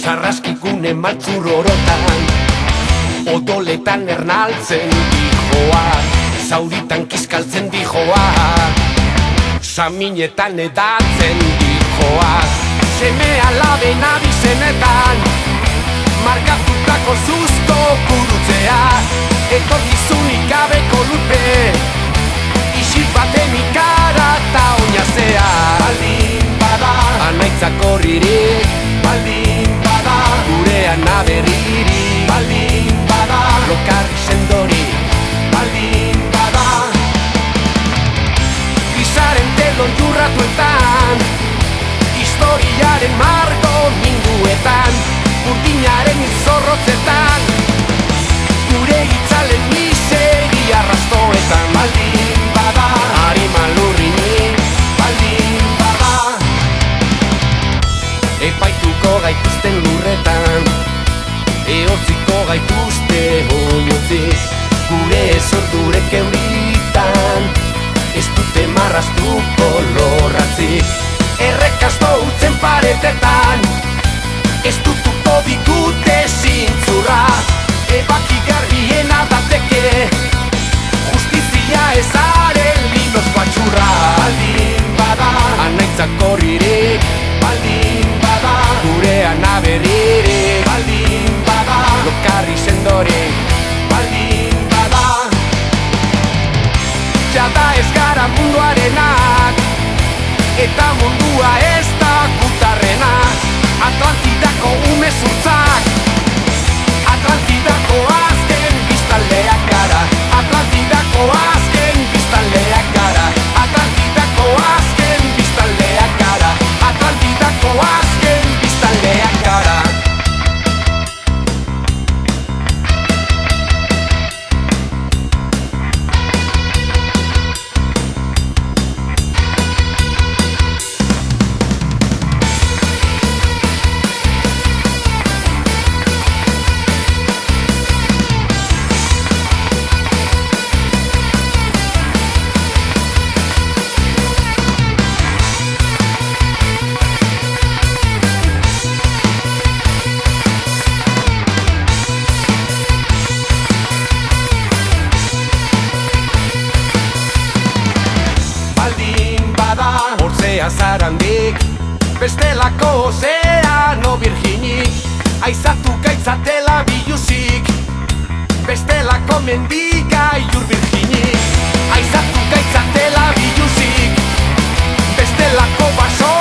sarraskikune maltzur orotan, odoletan ernaltzen dijoa, zauritan kiskaltzen dijoa, saminetan edatzen dijoa, seme alaben abizenetan, markatutako zuzto gurutzea, etorkizunik gabeko lupe, isil baten ikara eta oinazea. Baldin bada anaitzako ririk, baldin bada gurean aberririk, baldin bada lokarri sendori, baldin bada gizaren telon jurratuetan, historiaren margo minduetan, burdinaren izorrotzetan, gure itzalen miseri arrastoetan. Baldin bada harima lurrinik, baldin bada epaituko gaituzten lurretan, ehotziko gaituzte oinotzik, gure ezordurek euritan, ez dute marraztuko lorratzik, errekasto utzen paretetan, ez dutuko digute zintzurra, ebaki garbiena dateke, justizia ezaren linozko atxurra. Baldin bada anaitzako ririk, baldin bada gurean aberririk, baldin bada lokarri sendorik, baldin bada jada ez gara munduarenak, eta mundua ez da gutarrena. Atlantidako umezurtzak, Atlantidako azken biztanleak gara, Atlantidako azken biztanleak gara, Atlantidako azken biztanleak gara, Atlantidako azken biztanleak gara. Zarandik, bestelako ozeano virginik, aizatu gaitzatela biluzik, bestelako mendigai ur virginik, aizatu gaitzatela biluzik, bestelako baso